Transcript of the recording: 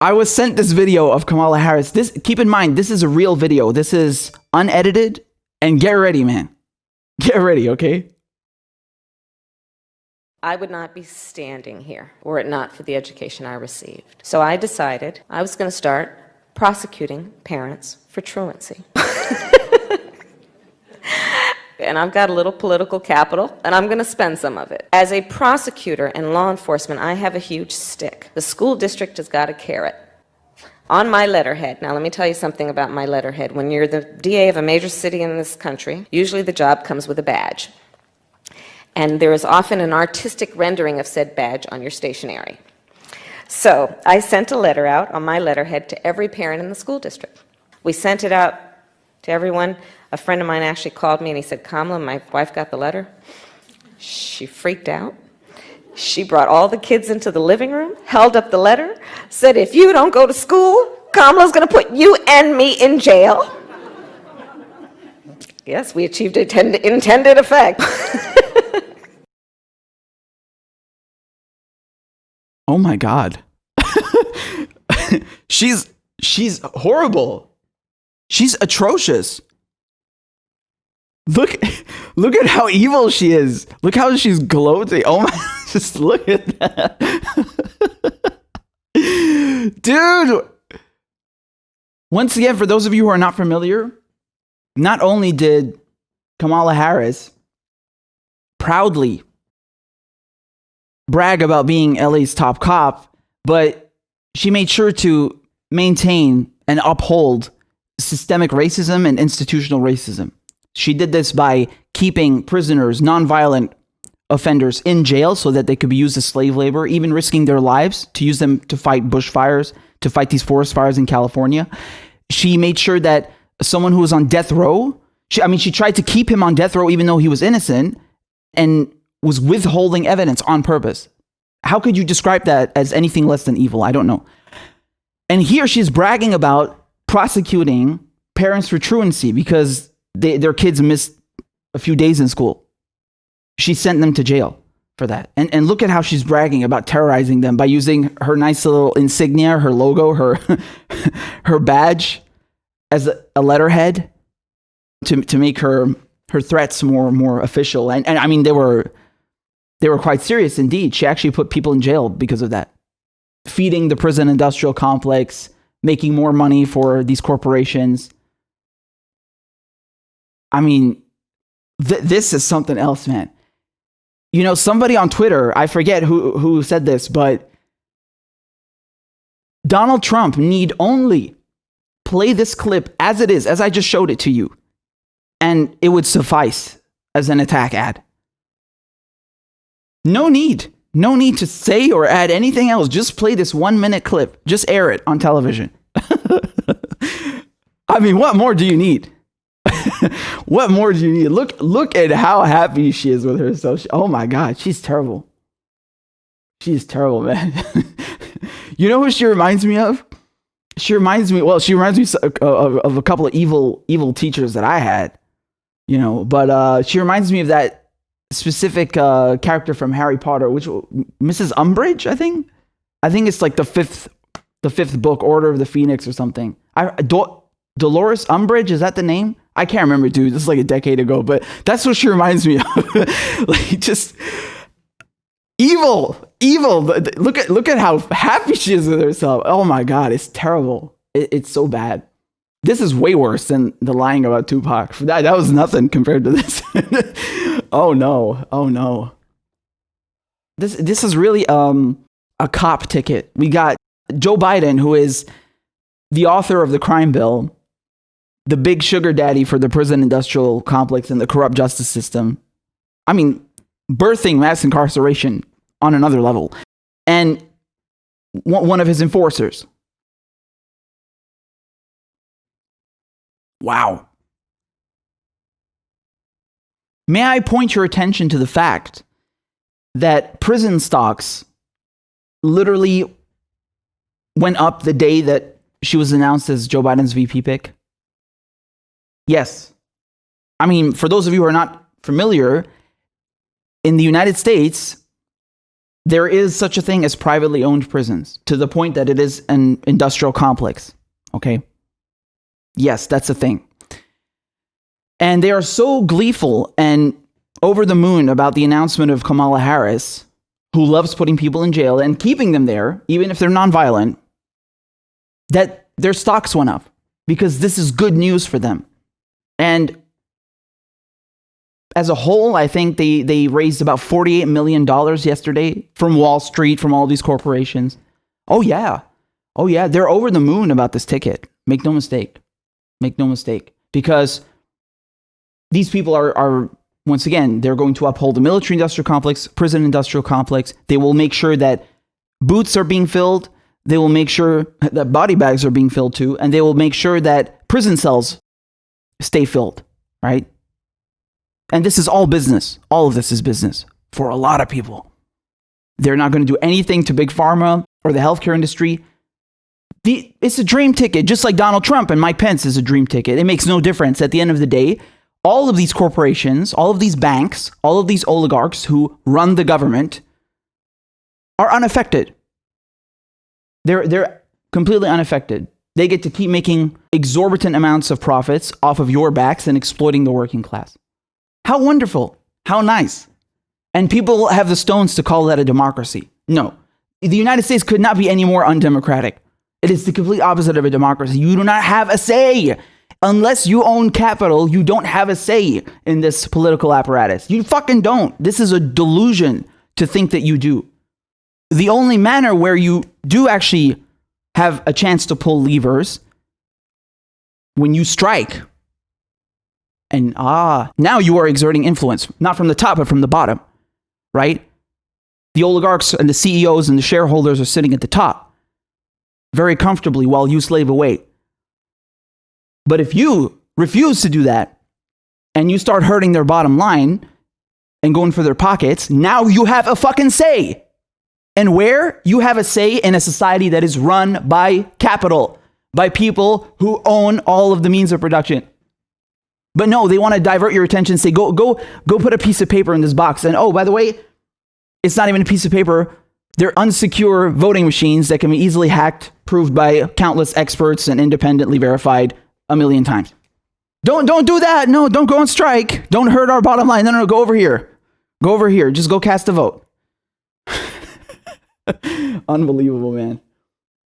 I was sent this video of Kamala Harris. Keep in mind, this is a real video. This is unedited. And get ready, man. Get ready, okay? I would not be standing here were it not for the education I received. So I decided I was going to start prosecuting parents for truancy. And I've got a little political capital, and I'm going to spend some of it. As a prosecutor and law enforcement, I have a huge stick. The school district has got a carrot. On my letterhead, now let me tell you something about my letterhead. When you're the DA of a major city in this country, usually the job comes with a badge. And there is often an artistic rendering of said badge on your stationery. So I sent a letter out on my letterhead to every parent in the school district. We sent it out to everyone. A friend of mine actually called me and he said, Kamala, my wife got the letter. She freaked out. She brought all the kids into the living room, held up the letter, said, if you don't go to school, Kamala's going to put you and me in jail. Yes, we achieved intended effect. Oh my God. She's horrible. She's atrocious. Look at how evil she is. Look how she's gloating. Oh my, just look at that. Dude. Once again, for those of you who are not familiar, not only did Kamala Harris proudly brag about being LA's top cop, but she made sure to maintain and uphold systemic racism and institutional racism. She did this by keeping prisoners, nonviolent offenders in jail so that they could be used as slave labor, even risking their lives to use them to fight bushfires, to fight these forest fires in California. She made sure that someone who was on death row, she tried to keep him on death row even though he was innocent and was withholding evidence on purpose. How could you describe that as anything less than evil? I don't know. And here she's bragging about prosecuting parents for truancy because their kids missed a few days in school. She sent them to jail for that. And look at how she's bragging about terrorizing them by using her nice little insignia, her logo, her badge as a letterhead to make her threats more official. And I mean, they were quite serious indeed. She actually put people in jail because of that. Feeding the prison industrial complex, making more money for these corporations. I mean, this is something else, man. You know, somebody on Twitter, I forget who said this, but Donald Trump need only play this clip as it is, as I just showed it to you, and it would suffice as an attack ad. No need to say or add anything else. Just play this 1 minute clip. Just air it on television. I mean, what more do you need? What more do you need? Look at how happy she is with herself. Oh my God, she's terrible. She's terrible, man. You know who she reminds me of? She reminds me of a couple of evil teachers that I had, you know, but she reminds me of that specific character from Harry Potter, which Mrs. Umbridge, I think it's like the fifth book, Order of the Phoenix or something. Dolores Umbridge, is that the name? I can't remember, dude. This is like a decade ago, but that's what she reminds me of. Like, just evil. Look at how happy she is with herself. Oh my God, it's terrible. It's so bad. This is way worse than the lying about Tupac. That was nothing compared to this. Oh no. This is really a cop ticket. We got Joe Biden, who is the author of the crime bill, the big sugar daddy for the prison industrial complex and the corrupt justice system. I mean, birthing mass incarceration on another level. And one of his enforcers. Wow. May I point your attention to the fact that prison stocks literally went up the day that she was announced as Joe Biden's VP pick? Yes. I mean, for those of you who are not familiar, in the United States, There is such a thing as privately owned prisons, to the point that it is an industrial complex. Okay? Yes, that's a thing. And they are so gleeful and over the moon about the announcement of Kamala Harris, who loves putting people in jail and keeping them there, even if they're nonviolent, that their stocks went up because this is good news for them. And as a whole, I think they raised about $48 million yesterday from Wall Street, from all these corporations. Oh, yeah. They're over the moon about this ticket. Make no mistake. Because these people are, once again, they're going to uphold the military industrial complex, prison industrial complex. They will make sure that boots are being filled. They will make sure that body bags are being filled too. And they will make sure that prison cells stay filled, right? And this is all business. All of this is business for a lot of people. They're not going to do anything to Big Pharma or the healthcare industry. It's a dream ticket, just like Donald Trump and Mike Pence is a dream ticket. It makes no difference. At the end of the day, all of these corporations, all of these banks, all of these oligarchs who run the government are unaffected. They're completely unaffected. They get to keep making exorbitant amounts of profits off of your backs and exploiting the working class. How wonderful. How nice. And people have the stones to call that a democracy. No. The United States could not be any more undemocratic. It is the complete opposite of a democracy. You do not have a say. Unless you own capital, you don't have a say in this political apparatus. You fucking don't. This is a delusion to think that you do. The only manner where you do actually have a chance to pull levers when you strike. And now you are exerting influence, not from the top, but from the bottom, right? The oligarchs and the CEOs and the shareholders are sitting at the top very comfortably while you slave away. But if you refuse to do that and you start hurting their bottom line and going for their pockets, now you have a fucking say. And where? You have a say in a society that is run by capital, by people who own all of the means of production. But no, they want to divert your attention, say, go put a piece of paper in this box. And oh, by the way, it's not even a piece of paper. They're unsecure voting machines that can be easily hacked, proved by countless experts and independently verified a million times. Don't do that. No, don't go on strike. Don't hurt our bottom line. No, go over here. Go over here. Just go cast a vote. Unbelievable, man.